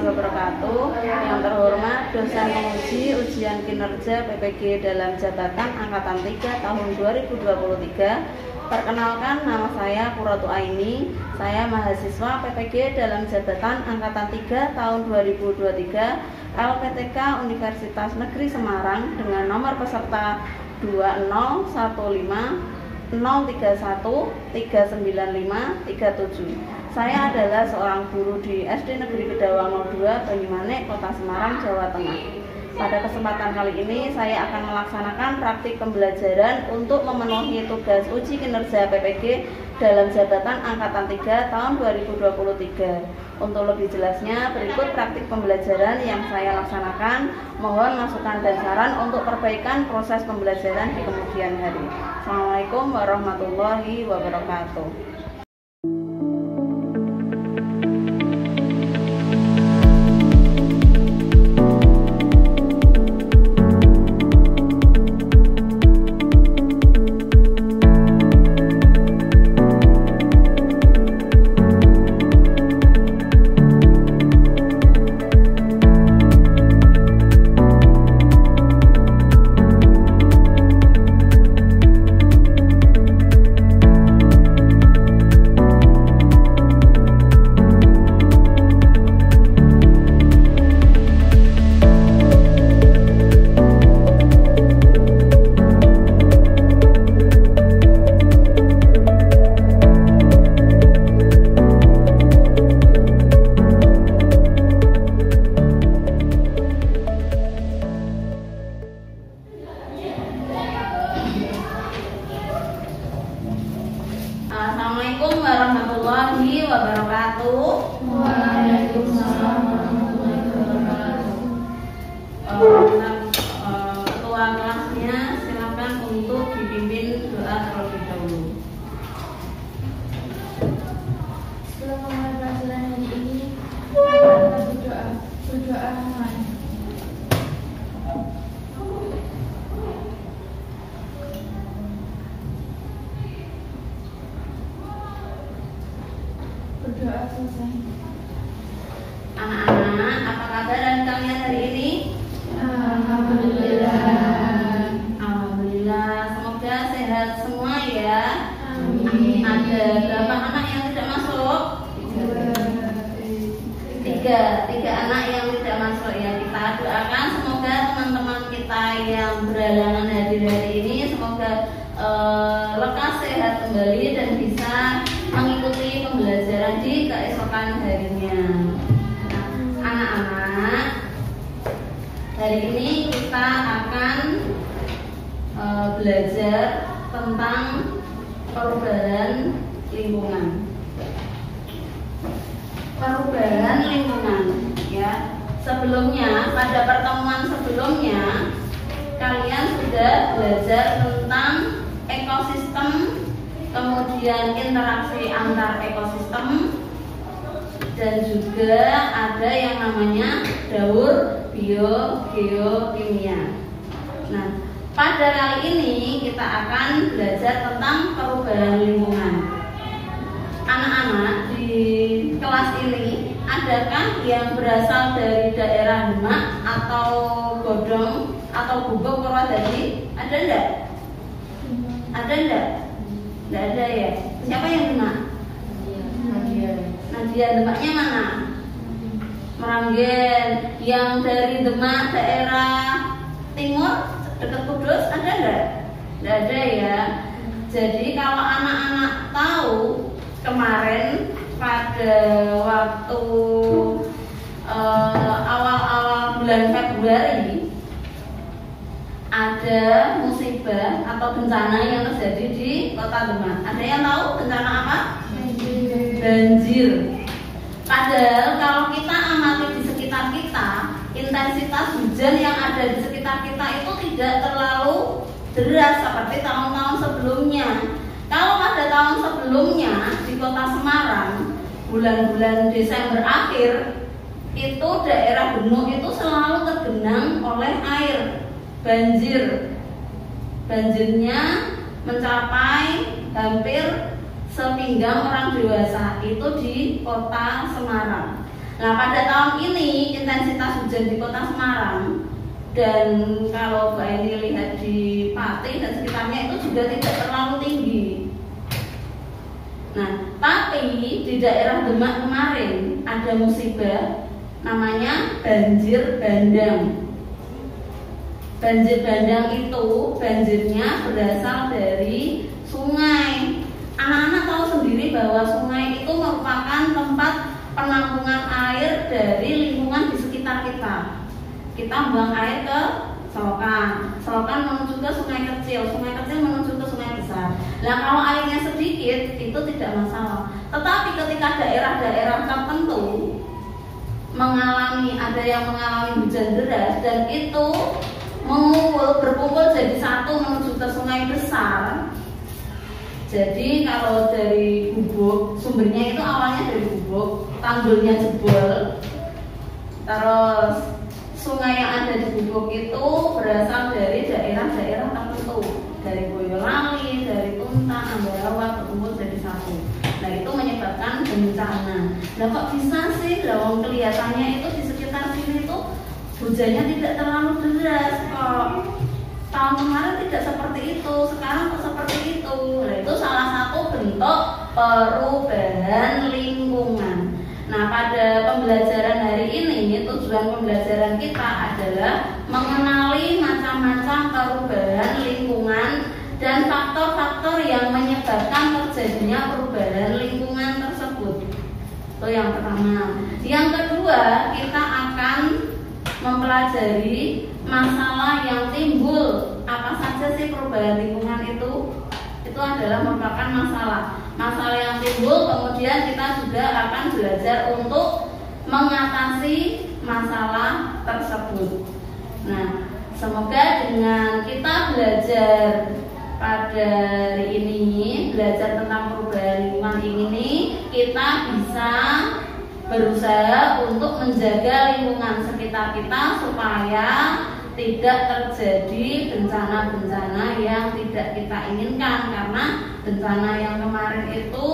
wabarakatuh. Yang terhormat dosen penguji ujian kinerja PPG dalam jabatan Angkatan 3 tahun 2023. Perkenalkan, nama saya Qurratu Aini. Saya mahasiswa PPG dalam jabatan Angkatan 3 tahun 2023 LPTK Universitas Negeri Semarang dengan nomor peserta 2015031395397. Saya adalah seorang guru di SD Negeri Kedawang 02 Banyumanik, Kota Semarang, Jawa Tengah. Pada kesempatan kali ini saya akan melaksanakan praktik pembelajaran untuk memenuhi tugas uji kinerja PPG dalam jabatan Angkatan 3 tahun 2023. Untuk lebih jelasnya, berikut praktik pembelajaran yang saya laksanakan. Mohon masukan dan saran untuk perbaikan proses pembelajaran di kemudian hari. Assalamualaikum warahmatullahi wabarakatuh. Assalamualaikum warahmatullahi wabarakatuh. Waalaikumsalam warahmatullahi wabarakatuh. Ketua kelasnya silakan untuk dipimpin doa terlebih dahulu. Setelah memulai pelajaran hari ini, kita berdoa mulai. Berdoa selesai. Anak-anak, apa kabar kalian hari ini? Alhamdulillah. Alhamdulillah, semoga sehat semua ya. Amin. Ada berapa anak yang tidak masuk? Tiga anak yang tidak masuk ya. Kita doakan semoga teman-teman kita yang berhalangan hadir hari ini semoga lekas sehat kembali dan bisa mengikuti pembelajaran di keesokan harinya. Anak-anak, hari ini kita akan belajar tentang perubahan lingkungan. Perubahan lingkungan ya. Sebelumnya, pada pertemuan sebelumnya kalian sudah belajar tentang ekosistem, kemudian interaksi antar ekosistem, dan juga ada yang namanya daur geokimia. Nah, pada kali ini kita akan belajar tentang perubahan lingkungan. Anak-anak di kelas ini, adakah yang berasal dari daerah Demak atau Godong atau Gubuk Purwodadi? Ada enggak? Ada enggak? Enggak ada ya. Siapa yang Demak? Nadia. Demaknya mana? Meranggen. Yang dari Demak daerah timur dekat Kudus ada enggak? Enggak ada ya. Jadi kalau anak-anak tahu kemarin pada waktu awal-awal bulan Februari ada musibah atau bencana yang terjadi di Kota Demak. Ada yang tahu bencana apa? Banjir. Padahal kalau kita amati di sekitar kita, intensitas hujan yang ada di sekitar kita itu tidak terlalu deras seperti tahun-tahun sebelumnya. Kalau pada tahun sebelumnya di Kota Semarang, bulan-bulan Desember akhir, itu daerah Benuk itu selalu tergenang oleh air banjir. Banjirnya mencapai hampir sepinggang orang dewasa itu di Kota Semarang. Nah, pada tahun ini hujan di kota Semarang, dan kalau Mbak Eni lihat di Pati dan sekitarnya itu juga tidak terlalu tinggi. Nah, tapi di daerah Demak kemarin ada musibah namanya banjir bandang. Banjir bandang itu banjirnya berasal dari sungai. Anak-anak tahu sendiri bahwa sungai itu merupakan tempat penampungan air dari lingkungan di sekitar kita. Kita buang air ke selokan, selokan menuju ke sungai kecil menuju ke sungai besar. Nah, kalau airnya sedikit itu tidak masalah. Tetapi ketika daerah-daerah tertentu ada yang mengalami hujan deras dan itu berkumpul jadi satu menuju ke sungai besar. Jadi kalau dari gubuk, sumbernya itu awalnya dari gubuk, tanggulnya jebol, terus sungai yang ada di gubuk itu berasal dari daerah-daerah tertentu, dari Boyolali, dari Tuntang, Ambarawa, berkumpul jadi satu. Nah, itu menyebabkan bencana. Nah, kok bisa sih? Lawang kelihatannya itu di sekitar sini itu hujannya tidak terlalu deras kok. Tahun kemarin tidak seperti itu, sekarang kok seperti itu. Nah, itu salah satu bentuk perubahan lingkungan. Nah, pada pembelajaran hari ini, tujuan pembelajaran kita adalah mengenali macam-macam perubahan lingkungan dan faktor-faktor yang menyebabkan terjadinya perubahan lingkungan tersebut. Itu yang pertama. Yang kedua, kita akan mempelajari masalah yang timbul. Apa saja sih perubahan lingkungan itu? Itu adalah merupakan masalah yang timbul. Kemudian kita juga akan belajar untuk mengatasi masalah tersebut. Nah, semoga dengan kita belajar pada hari ini, belajar tentang perubahan lingkungan ini, kita bisa berusaha untuk menjaga lingkungan sekitar kita supaya tidak terjadi bencana-bencana yang tidak kita inginkan, karena bencana yang kemarin itu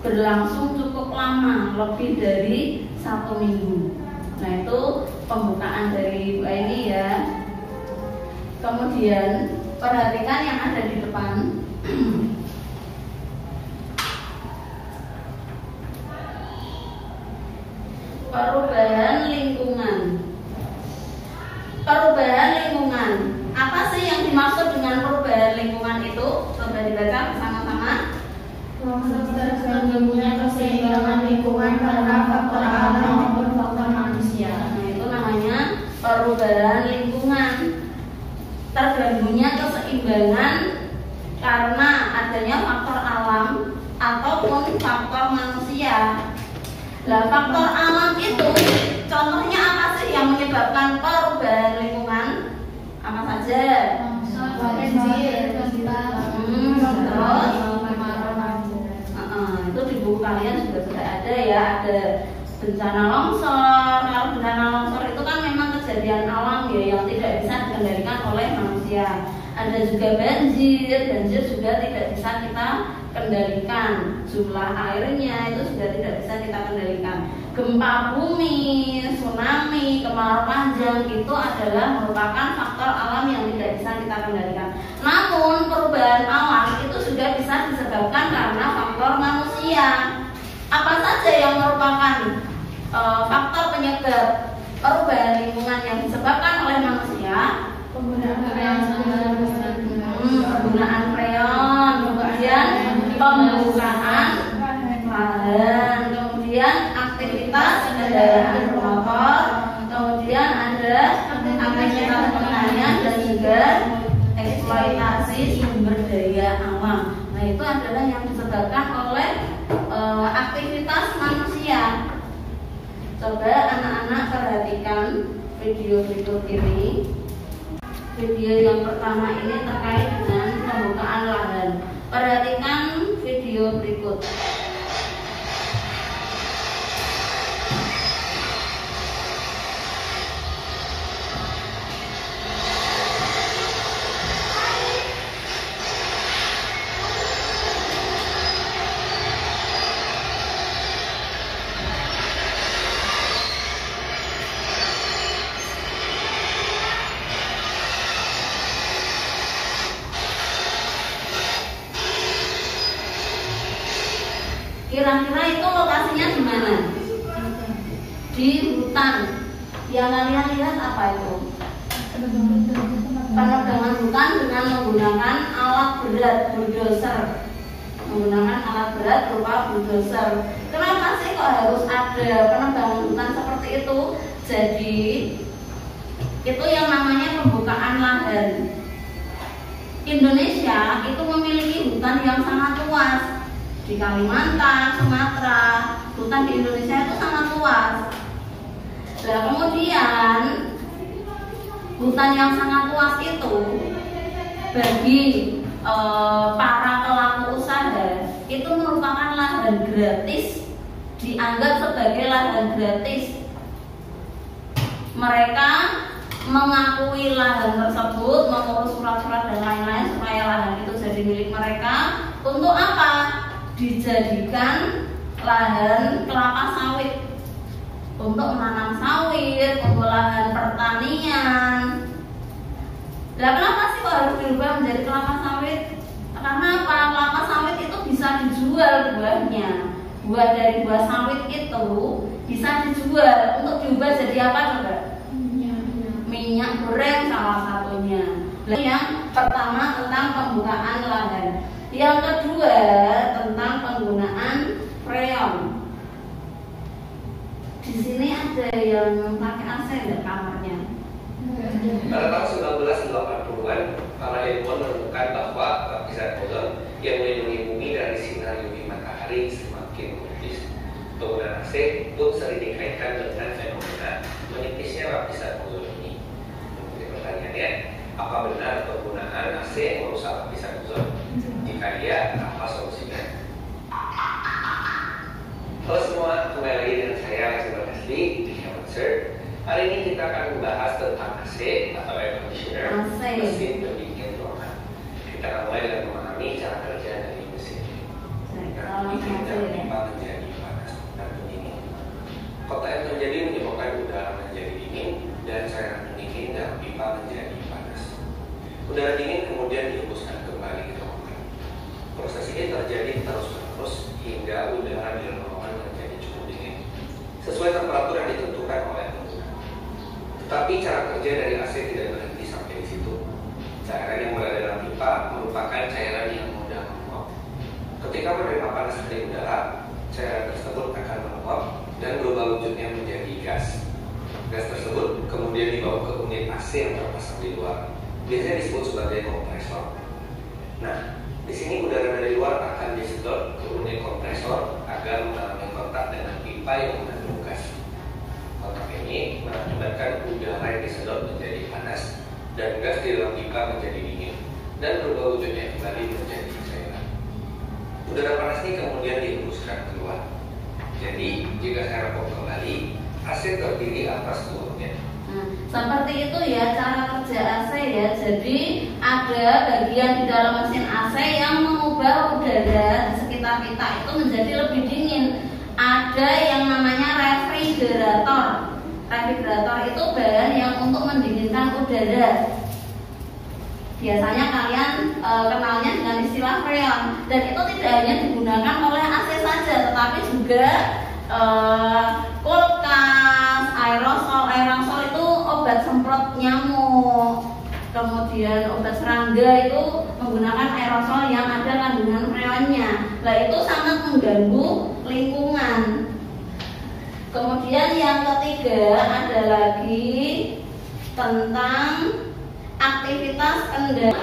berlangsung cukup lama, lebih dari 1 minggu. Nah, itu pembukaan dari Bu Eni ya. Kemudian perhatikan yang ada di depan. Perubahan lingkungan. Perubahan lingkungan. Apa sih yang dimaksud dengan perubahan lingkungan itu? Coba dibaca bersama-sama. Proses tergabungnya keseimbangan lingkungan karena faktor alam maupun faktor manusia. Nah, itu namanya perubahan lingkungan. Tergabungnya keseimbangan karena adanya faktor alam ataupun faktor manusia. Nah, faktor alam itu contohnya apa sih yang menyebabkan perubahan lingkungan? Apa saja? Banjir, terus itu di buku kalian juga sudah ada ya, ada bencana longsor. Kalau bencana longsor itu kan memang kejadian alam ya yang tidak bisa dikendalikan oleh manusia. Ada juga banjir juga tidak bisa kita kendalikan. Jumlah airnya itu juga tidak bisa kita kendalikan. Gempa bumi, tsunami, kemarau panjang itu adalah merupakan faktor alam yang tidak bisa kita kendalikan. Namun perubahan alam itu juga bisa disebabkan karena faktor manusia. Apa saja yang merupakan faktor penyebab perubahan lingkungan yang disebabkan oleh manusia? Penggunaan freon, kemudian pembukaan lahan, kemudian aktivitas kendaraan bermotor, kemudian ada aktivitas pertanian dan juga eksploitasi sumber daya alam. Nah, itu adalah yang disebabkan oleh aktivitas manusia. Coba anak-anak perhatikan video berikut ini. Video yang pertama ini terkait dengan pembukaan lahan. Perhatikan video berikut. hutan. Yang kalian lihat apa itu? Penebangan hutan dengan menggunakan alat berat, bulldozer. Menggunakan alat berat berupa bulldozer. Kenapa sih kok harus ada penebangan hutan seperti itu? Jadi itu yang namanya pembukaan lahan. Indonesia itu memiliki hutan yang sangat luas. Di Kalimantan, Sumatera, hutan di Indonesia itu sangat luas. Nah, kemudian hutan yang sangat luas itu bagi para pelaku usaha itu merupakan lahan gratis, dianggap sebagai lahan gratis. Mereka mengakui lahan tersebut, mengurus surat-surat dan lain-lain supaya lahan itu jadi milik mereka. Untuk apa? Dijadikan lahan kelapa sawit, untuk menanam sawit, untuk lahan pertanian. Nah, kenapa sih kok harus dirubah menjadi kelapa sawit? Karena apa? Kelapa sawit itu bisa dijual buahnya. Buah dari buah sawit itu bisa dijual. Untuk diubah jadi apa coba? Minyak goreng salah satunya. Yang pertama tentang pembukaan lahan. Yang kedua tentang penggunaan freon. Di sini ada yang pakai AC enggak kamarnya? Pada tahun 1980-an, para ilmuwan menemukan bahwa lapisan ozon yang melindungi bumi dari sinar UV matahari semakin menipis. Penggunaan AC pun sering dikaitkan dengan fenomena menipisnya lapisan ozon ini. Jadi pertanyaannya, apa benar penggunaan AC merusak lapisan ozon? Jika iya, apa solusinya? Halo semua, kembali lagi dengan saya Alexander Asli di Answer. Hari ini kita akan membahas tentang AC atau air conditioner, mesin pendingin ruangan. Kita akan mulai dengan memahami cara kerja dari mesin ini. Dingin dan pipa menjadi panas dan pendingin. Kotak yang terjadi menyebabkan udara menjadi dingin dan cairan pendingin dan pipa menjadi panas. Udara dingin kemudian dihembuskan kembali ke ruangan. Proses ini terjadi terus-menerus hingga udara di ruangan menjadi cukup dingin sesuai temperatur yang ditentukan oleh pengguna. Tetapi cara kerja dari AC tidak berhenti sampai di situ. Cairan yang berada dalam pipa merupakan cairan yang mudah menguap. Ketika menerima panas dari udara, cairan tersebut akan menguap dan berubah wujudnya menjadi gas. Gas tersebut kemudian dibawa ke unit AC yang terpasang di luar. Biasanya disebut sebagai kompresor. Nah, di sini udara dari luar akan disedot ke unit kompresor agar mengalami kontak dengan pipa yang mengandung gas. Kontak ini mengakibatkan udara yang disedot menjadi panas dan gas di dalam pipa menjadi dingin dan berubah wujudnya kembali menjadi cairan. Udara panas ini kemudian dihembuskan keluar. Jadi jika saya rangkum kembali, AC terdiri atas dua unit. Seperti itu ya cara kerja AC ya. Jadi ada bagian di dalam mesin AC yang mengubah udara di sekitar kita itu menjadi lebih dingin. Ada yang namanya refrigerator. Refrigerator itu bahan yang untuk mendinginkan udara. Biasanya kalian kenalnya dengan istilah freon. Dan itu tidak hanya digunakan oleh AC saja, tetapi juga kulkas, aerosol. Aerosol itu obat semprot nyamuk. Kemudian obat serangga itu menggunakan aerosol yang ada kandungan freonnya. Nah, itu sangat mengganggu lingkungan. Kemudian yang ketiga ada lagi tentang aktivitas kendali.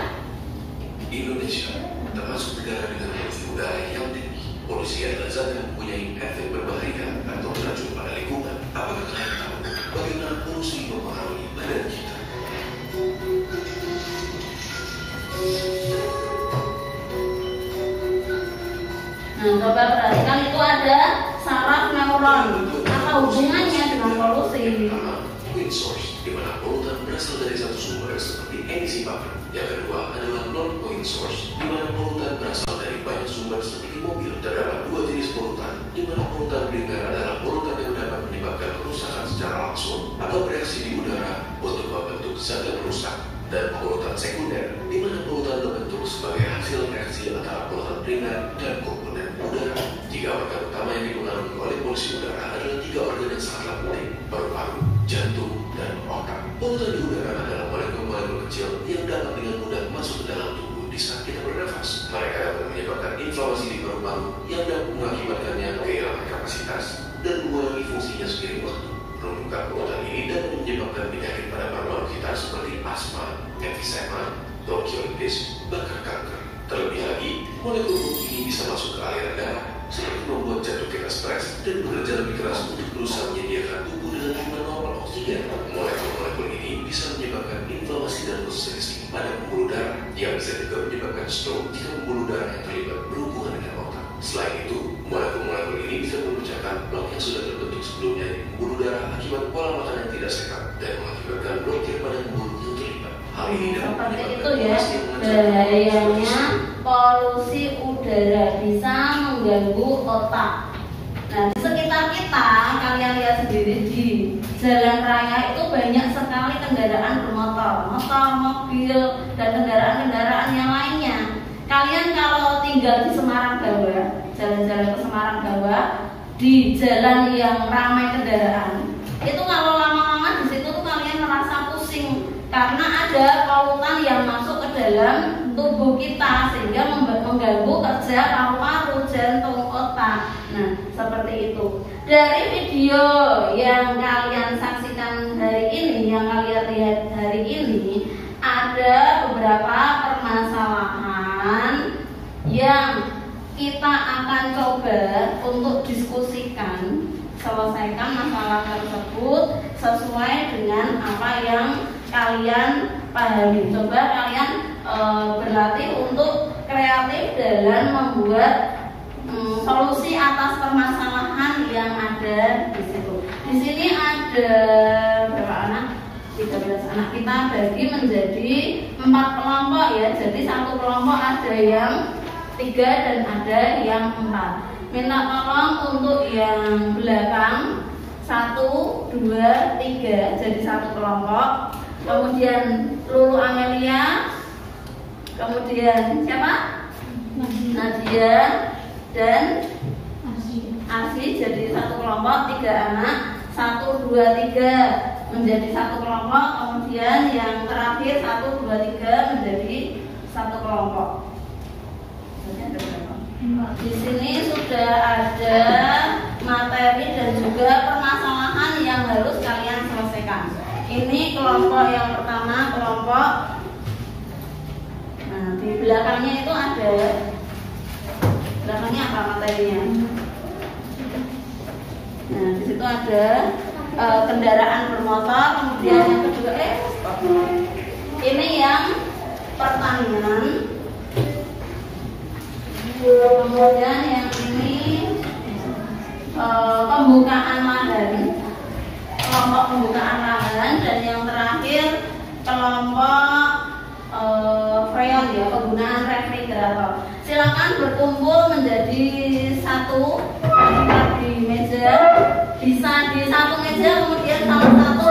Indonesia termasuk negara dengan polusi udara yang tinggi. Polusi yang lezat mempunyai efek berbahaya atau beracun pada lingkungan. Apakah kalian tahu bagaimana polusi mempengaruhi badan kita? Nah, coba perhatikan itu ada saraf neuron. Apa hubungannya dengan polusi? Wind source, di mana polutan berasal dari satu sumber seperti emisi pabrik. Yang kedua adalah non-point source, di mana polutan berasal dari banyak sumber seperti mobil. Terdapat dua jenis polutan, di mana polutan primer adalah polutan yang dapat menyebabkan kerusakan secara langsung atau bereaksi di udara untuk membentuk zat yang rusak, dan polutan sekunder, di mana polutan terbentuk sebagai hasil reaksi antara polutan primer dan komponen udara. Tiga organ utama yang dipengaruhi oleh polusi udara adalah tiga organ yang sangat penting, paru-paru, Polutan di udara adalah molekul-molekul kecil yang dapat dengan mudah masuk ke dalam tubuh di saat kita bernafas. Mereka dapat menyebabkan inflamasi di paru-paru yang dapat mengakibatkannya kehilangan kapasitas dan mengurangi fungsinya seiring waktu. Penumpukan polutan ini dapat menyebabkan penyakit pada paru-paru kita seperti asma, emfisema, bronkiolitis, bahkan kanker. Terlebih lagi, molekul ini bisa masuk ke aliran darah, seperti membuat jantung kita stres dan bekerja lebih keras untuk berusaha menyediakan tubuh dengan jumlah normal oksigen. Molekul-molekul ini bisa menyebabkan inflamasi dan obstruksi pada pembuluh darah, yang bisa juga menyebabkan stroke jika pembuluh darah yang terlibat berhubungan dengan otak. Selain itu, molekul-molekul ini bisa memecahkan blok yang sudah terbentuk sebelumnya di pembuluh darah akibat pola makan yang tidak sehat dan mengakibatkan blokir pada pembuluh yang terlibat. Hal ini dapat seperti itu ya, bahayanya polusi udara bisa mengganggu otak. Nah, di sekitar kita, kalian lihat sendiri di jalan raya itu banyak sekali kendaraan bermotor, motor, mobil, dan kendaraan-kendaraan yang lainnya. Kalian kalau tinggal di Semarang Bawah, jalan-jalan ke Semarang Bawah, di jalan yang ramai kendaraan, itu kalau lama-lama di situ tuh kalian merasa pusing karena ada polutan yang masuk ke dalam tubuh kita sehingga mengganggu kerja paru-paru, jantung, otak. Nah, seperti itu. Dari video yang kalian saksikan hari ini, yang kalian lihat hari ini, ada beberapa permasalahan yang kita akan coba untuk diskusikan, selesaikan masalah tersebut sesuai dengan apa yang kalian pahami. Coba kalian berlatih untuk kreatif dalam membuat solusi atas permasalahan yang ada di situ. Di sini ada berapa anak? 13 anak. Kita bagi menjadi 4 kelompok ya. Jadi satu kelompok ada yang 3 dan ada yang 4. Minta tolong untuk yang belakang 1, 2, 3 jadi satu kelompok. Kemudian Lulu Amelia, kemudian siapa? Nadia dan Asi jadi satu kelompok, 3 anak, 1, 2, 3 menjadi satu kelompok. Kemudian yang terakhir 1, 2, 3 menjadi satu kelompok. Di sini sudah ada materi dan juga permasalahan yang harus kalian selesaikan. Ini kelompok yang pertama, kelompok. Nah, di belakangnya itu ada. Belakangnya apa materinya? Nah, di situ ada kendaraan bermotor. Kemudian yang kedua, ini yang pertanian. Kemudian yang ini pembukaan lahan, kelompok pembukaan lahan, dan yang terakhir kelompok freon ya, penggunaan refrigerator. Silakan berkumpul menjadi satu di meja, bisa di satu meja, kemudian salah satu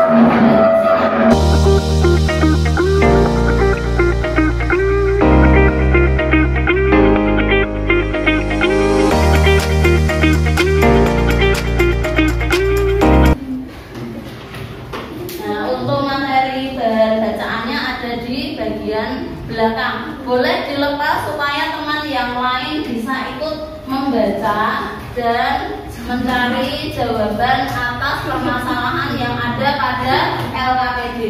belakang. Boleh dilepas supaya teman yang lain bisa ikut membaca dan mencari jawaban atas permasalahan yang ada pada LKPD.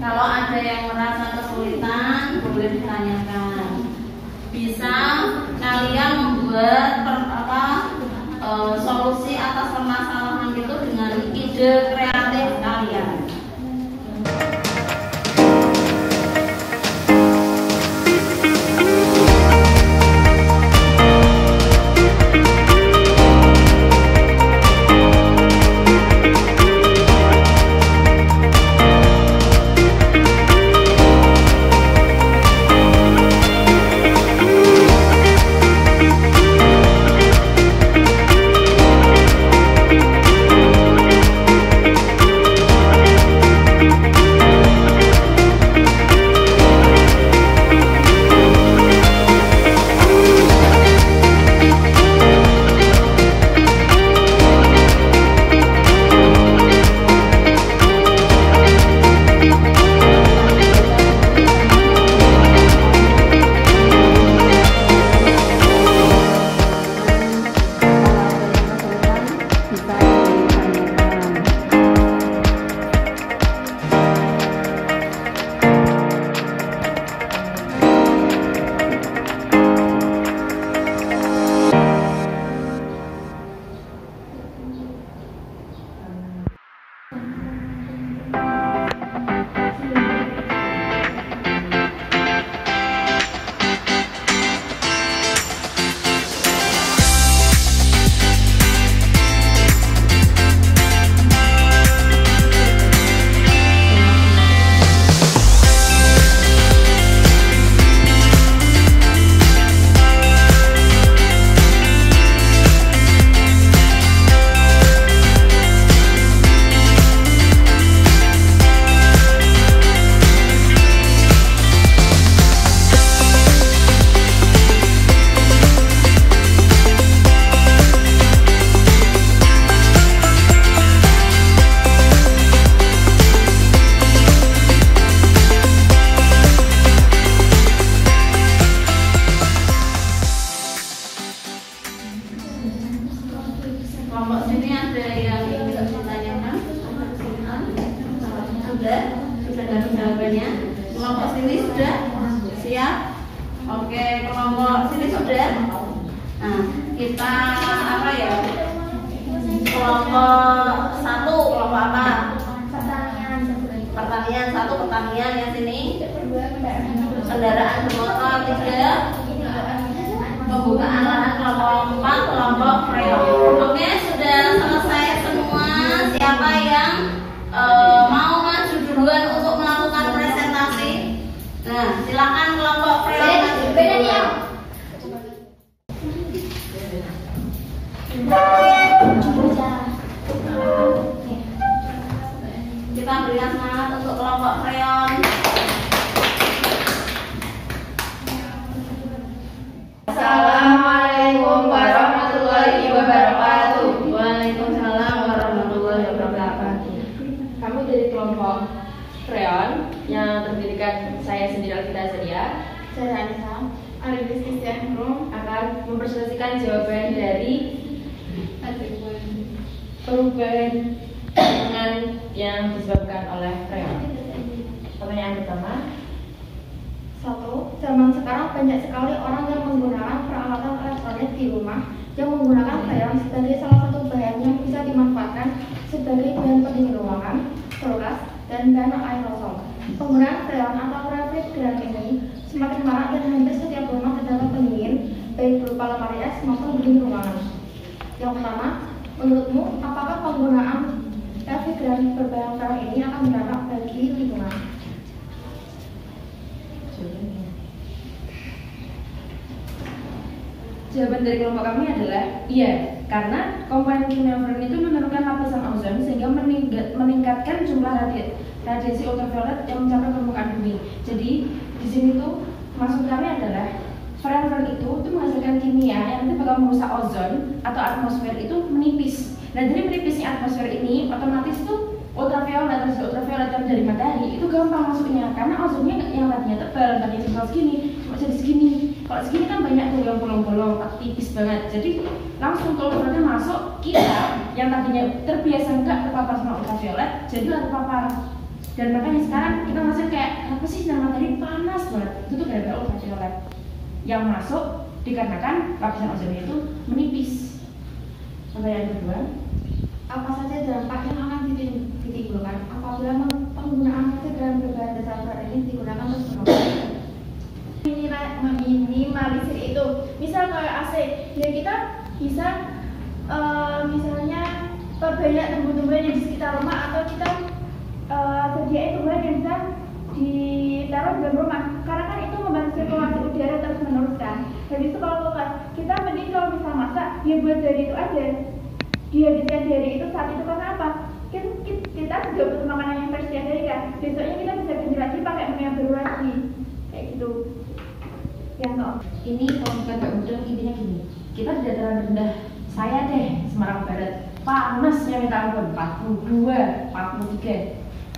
Kalau ada yang merasa kesulitan, boleh ditanyakan. Bisa kalian membuat solusi atas permasalahan itu dengan ide kreatif kalian. sini sudah siap? Oke, kelompok sini sudah. Nah, kita apa ya? Kelompok 1, kelompok apa? Pertanian 1, pertanian yang sini. Kendaraan bermotor 3. Pembukaan lahan kelompok 4, kelompok freon. Oke, sudah selesai semua. Siapa yang mau maju duluan untuk melakukan presentasi? Nah, silakan kelompok freon maju duluan. Kita berikan semangat untuk kelompok freon. Assalamualaikum warahmatullahi wabarakatuh. Waalaikumsalam warahmatullahi wabarakatuh. Kami dari kelompok freon yang terdirikan saya sendiri Alvita Zaria, Saya Anissa, Arifis Christian Rum, akan mempresentasikan jawaban dari perubahan lingkungan yang disebabkan oleh freon. Pertanyaan pertama. 1. Zaman sekarang banyak sekali orang yang menggunakan peralatan elektronik di rumah yang menggunakan freon sebagai salah satu bahan yang bisa dimanfaatkan sebagai bahan pendingin ruangan, kulkas, dan bahan aerosol. Penggunaan freon atau refrigeran ini semakin marak dan hampir setiap rumah terdapat pendingin, baik berupa lemari es maupun pendingin ruangan. Yang pertama, menurutmu apakah penggunaan refrigeran berbahan freon ini akan berdampak bagi lingkungan? Jawaban dari kelompok kami adalah iya, karena komponen kimia freon itu menurunkan lapisan ozon sehingga meningkatkan jumlah radiasi ultraviolet yang mencapai permukaan bumi. Jadi di sini tuh maksud kami adalah freon itu menghasilkan kimia yang nanti bakal merusak ozon atau atmosfer itu menipis. Nah, dari menipisnya atmosfer ini otomatis tuh radiasi ultraviolet yang dari matahari itu gampang masuknya karena ozonnya yang tadinya tebal, tadinya sebesar segini cuma jadi segini. Kalau segini kan banyak tuh yang bolong-bolong, tipis banget. Jadi langsung tuh ultravioletnya masuk, kita yang tadinya terbiasa enggak terpapar sama ultraviolet jadi terpapar. Dan makanya sekarang kita masih kayak apa sih sinar matahari panas banget. Itu tuh gara-gara ultraviolet yang masuk dikarenakan lapisan ozonnya itu menipis. Pertanyaan kedua, Apa saja dampak yang akan ditimbulkan apabila penggunaan refrigeran berbahan dasar freon ini digunakan terus-menerus? Meminimalisir itu, misal kayak AC, ya kita bisa misalnya perbanyak tumbuh-tumbuhan yang di sekitar rumah atau kita sediain tumbuhan yang bisa ditaruh di dalam rumah karena kan itu membantu sirkulasi udara terus menerus kan. Jadi itu kalau kulkas, kita mending kalau bisa masak ya buat dari itu aja. Dihabiskan dari itu saat itu karena apa? Kita sudah butuh makanan yang fresh dari kan. Besoknya kita bisa ganti lagi pakai menu yang baru lagi kayak gitu. ini kalau bukan Mbak Udang intinya gini, kita di dataran rendah, saya deh Semarang Barat, panasnya minta ampun 42, 43.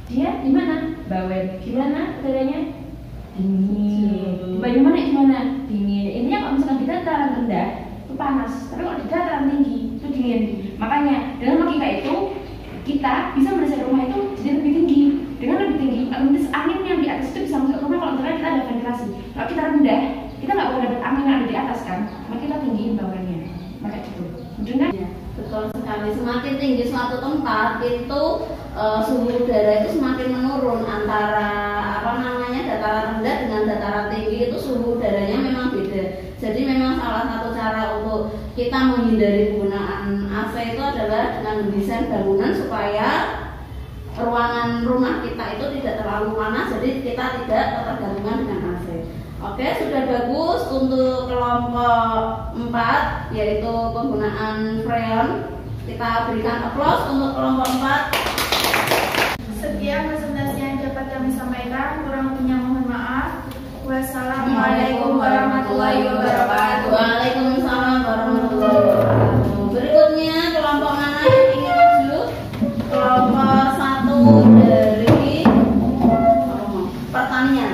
Dia di mana? Bawen. Gimana udaranya? Dingin. Di Banyumanik gimana? Dingin. Intinya kalau misalkan di dataran rendah itu panas, tapi kalau di dataran tinggi itu dingin. Makanya dalam logika itu kita bisa mendesain rumah itu jadi lebih tinggi. Dengan lebih tinggi, otomatis angin yang di atas itu bisa masuk ke rumah kalau misalkan kita ada ventilasi. Kalau kita rendah, kita nggak boleh dapat angin yang ada di atas kan, maka kita tinggiin bawahnya. Maka gitu. Benar? Ya, betul sekali. Semakin tinggi suatu tempat itu suhu udara itu semakin menurun antara dataran rendah dengan dataran tinggi itu suhu udaranya memang beda. Jadi memang salah satu cara untuk kita menghindari penggunaan AC itu adalah dengan mendesain bangunan supaya ruangan rumah kita itu tidak terlalu panas, jadi kita tidak ketergantungan dengan AC. Oke, sudah bagus untuk kelompok 4 yaitu penggunaan freon. Kita berikan aplaus untuk kelompok 4. Sekian presentasi yang dapat kami sampaikan. Kurang lebihnya mohon maaf. Wassalamualaikum warahmatullahi wabarakatuh. Waalaikumsalam warahmatullahi wabarakatuh. Berikutnya kelompok mana yang ingin maju? Kelompok 1 dari pertanian.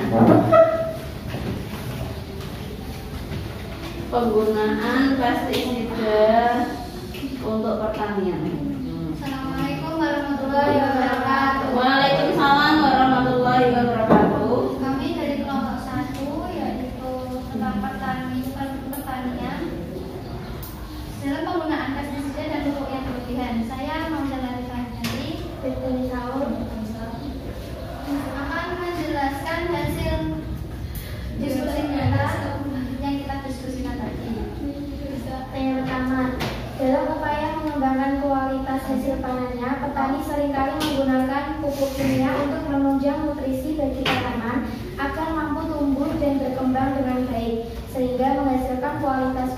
Penggunaan pestisida untuk pertanian. Assalamualaikum warahmatullahi wabarakatuh. Waalaikumsalam warahmatullahi wabarakatuh. Kami dari petani seringkali menggunakan pupuk kimia untuk menunjang nutrisi bagi tanaman agar mampu tumbuh dan berkembang dengan baik, sehingga menghasilkan kualitas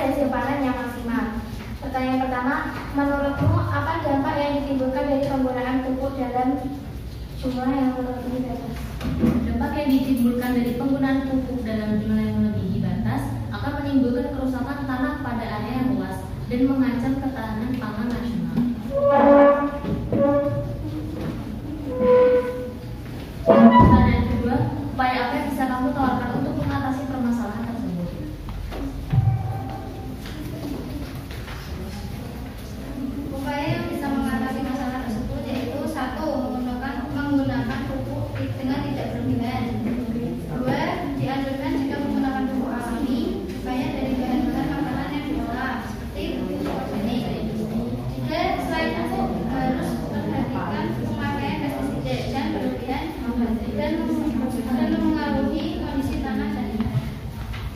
hasil panen yang maksimal. Pertanyaan pertama, menurutmu apa dampak yang ditimbulkan dari penggunaan pupuk dalam jumlah yang melebihi batas? Dampak yang ditimbulkan dari penggunaan pupuk dalam jumlah yang melebihi batas akan menimbulkan kerusakan tanah pada area yang luas dan mengancam ketahanan pangan nasional. Pertanyaan kedua, upaya apa yang bisa kamu tawarkan untuk mengatasi permasalahan tersebut? Upaya yang bisa mengatasi masalah tersebut yaitu 1. Menggunakan pupuk dengan tidak berlebihan. 2. Dianjurkan jika menggunakan pupuk alami supaya dari bahan-bahan makanan yang diolah seperti pupuk organik. 3. Selain itu harus perhatikan pemakaian pestisida yang berlebihan dan mengaruhi kondisi tanah dan air.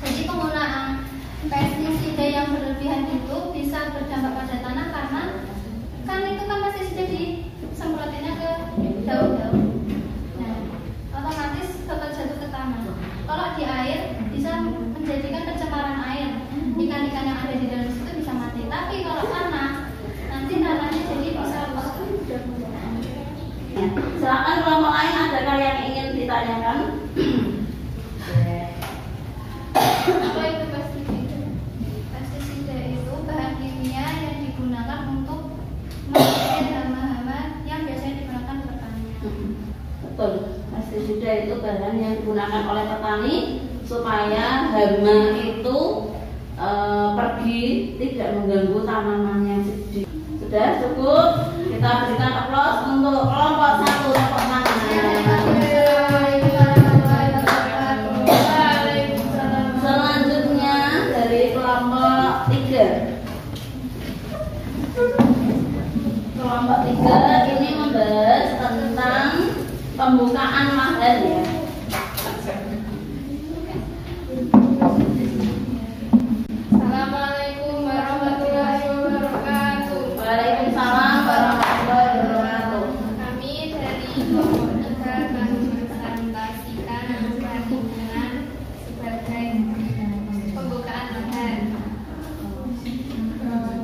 Jadi penggunaan pestisida yang berlebihan itu bisa berdampak pada tanah karena kan itu kan pestisida disemprotinnya ke daun-daun. Nah, otomatis bakal jatuh ke tanah. Kalau di air bisa menjadikan pencemaran air. Ikan-ikan yang ada di dalam situ bisa mati. Tapi kalau tanah, nanti tanahnya jadi bisa rusak. Silakan kelompok lain, adakah yang ingin ditanyakan? Apa itu pestisida? Pestisida itu bahan kimia yang digunakan untuk mengusir hama-hama yang biasanya digunakan pertanian. Betul, pestisida itu bahan yang digunakan oleh petani supaya hama itu pergi, tidak mengganggu tanamannya sendiri. Sudah cukup? Kita berikan aplaus untuk kelompok 1, tepuk tangan. Selanjutnya dari kelompok 3. Kelompok 3 ini membahas tentang pembukaan lahan ya. Assalamualaikum warahmatullahi wabarakatuh. Waalaikumsalam warahmatullahi wabarakatuh. Kami dari kelompok 3 akan mempresentasikan perhitungan sebagai pembukaan lahan.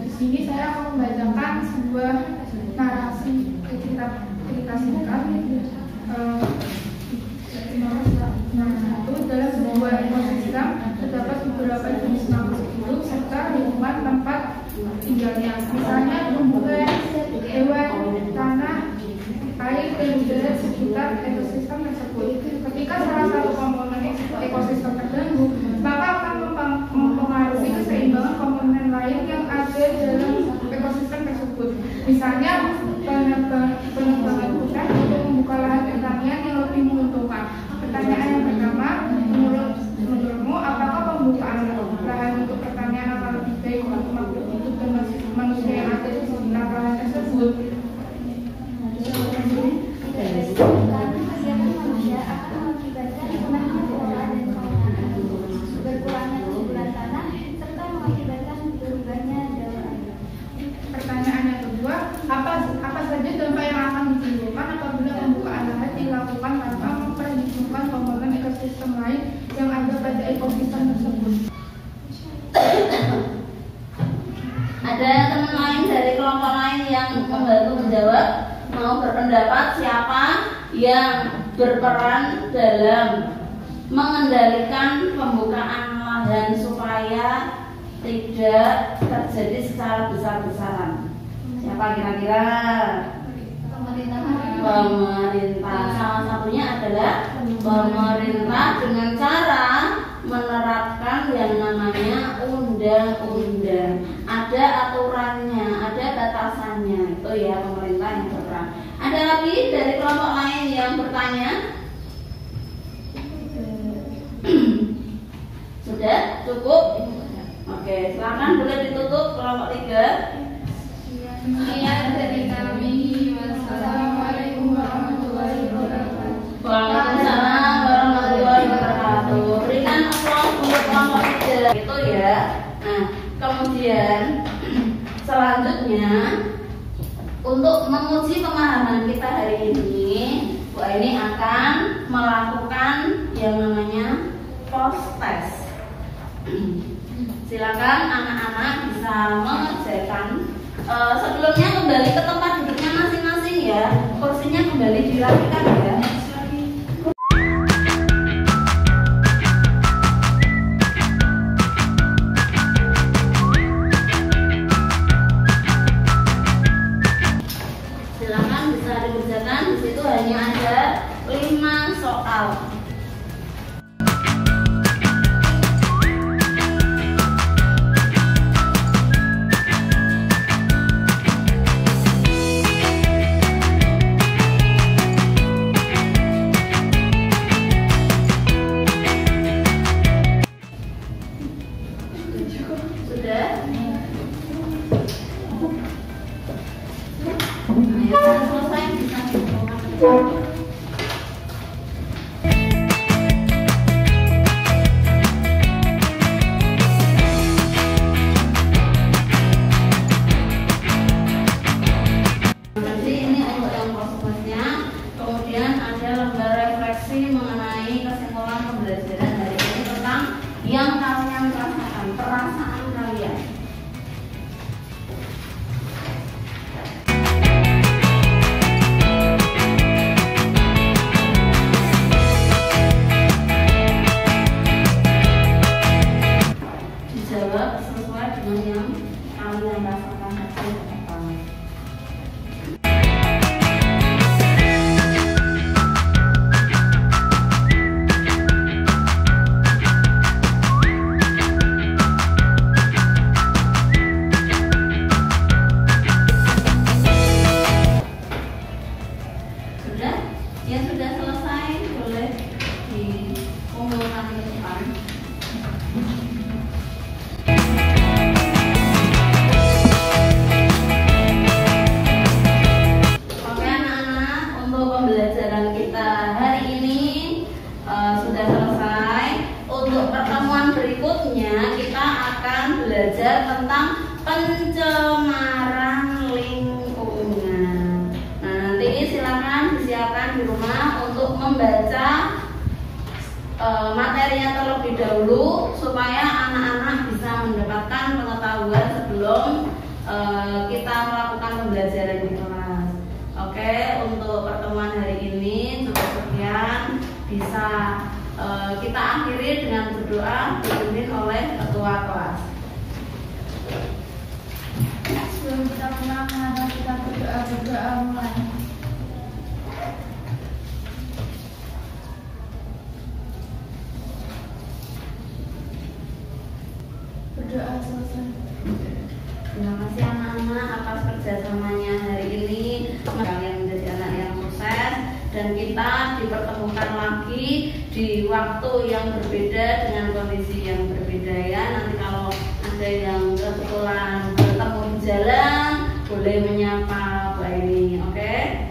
Di sini saya akan membacakan sebuah narasi cerita singkat. Dalam sebuah ekosistem terdapat beberapa jenis makhluk hidup serta lingkungan tempat tinggalnya. Misalnya tumbuhan, hewan, tanah, air, dan udara sekitar ekosistem tersebut. Ketika salah satu komponen ekosistem terganggu, maka akan mempengaruhi keseimbangan komponen lain yang ada dalam ekosistem tersebut. Misalnya penebangan hutan untuk membuka lahan pertanian yang lebih menguntungkan. Pertanyaan yang pertama, menurutmu apakah pembukaan lahan untuk pertanian akan lebih baik untuk makhluk hidup dan manusia yang ada di sekitar lahan tersebut? Karena kegiatan manusia akan mengakibatkan punahnya flora dan fauna, berkurangnya kesuburan tanah, serta mengakibatkan berubahnya daun. Pertanyaan yang kedua, apa saja dampak yang akan ditimbulkan apabila pembukaan lahan dilakukan tanpa memperhitungkan komponen ekosistem lain yang ada pada ekosistem tersebut? Ada teman lain dari kelompok lain yang membantu menjawab? Mau berpendapat siapa yang berperan dalam mengendalikan pembukaan lahan supaya tidak terjadi secara besar-besaran? Siapa kira-kira? Pemerintah. Salah satunya adalah pemerintah dengan cara menerapkan yang namanya undang-undang. Ada aturannya, ada batasannya. Itu ya pemerintah yang berperan. Ada lagi dari kelompok lain yang bertanya? Sudah cukup? Oke, silakan boleh ditutup kelompok 3. Sekian dari kami. Wassalamualaikum warahmatullahi wabarakatuh. Waalaikumsalam warahmatullahi wabarakatuh. Berikan aplaus untuk kelompok 3 itu ya. Nah, kemudian selanjutnya menguji pemahaman kita hari ini, Bu Aini akan melakukan yang namanya post test. Silakan anak-anak bisa mengerjakan. Sebelumnya kembali ke tempat duduknya masing-masing ya. Kursinya kembali dirapikan ya. Silakan bisa dikerjakan. Di situ hanya ada 5 soal. Yang kalian rasakan, perasaan kalian. Dijawab sesuai dengan yang kalian rasakan hasil pertama. Yang sudah selesai boleh dikumpulkan ke depan. Oke anak-anak, untuk pembelajaran kita hari ini sudah selesai. Untuk pertemuan berikutnya kita akan belajar tentang pencemaran lingkungan. Nah, nanti silakan disiapkan di rumah untuk membaca materinya terlebih dahulu supaya anak-anak bisa mendapatkan pengetahuan sebelum kita melakukan pembelajaran di kelas. Oke, untuk pertemuan hari ini cukup sekian. Bisa kita akhiri dengan berdoa dipimpin oleh ketua kelas. Sebelum kita mulai, kita berdoa mulai. Berdoa selesai. Terima kasih anak-anak atas kerjasamanya hari ini. Kalian menjadi anak yang sukses dan kita dipertemukan lagi di waktu yang berbeda dengan kondisi yang berbeda ya. Nanti kalau ada yang kebetulan bertemu di jalan boleh menyapa Bu Aini, oke?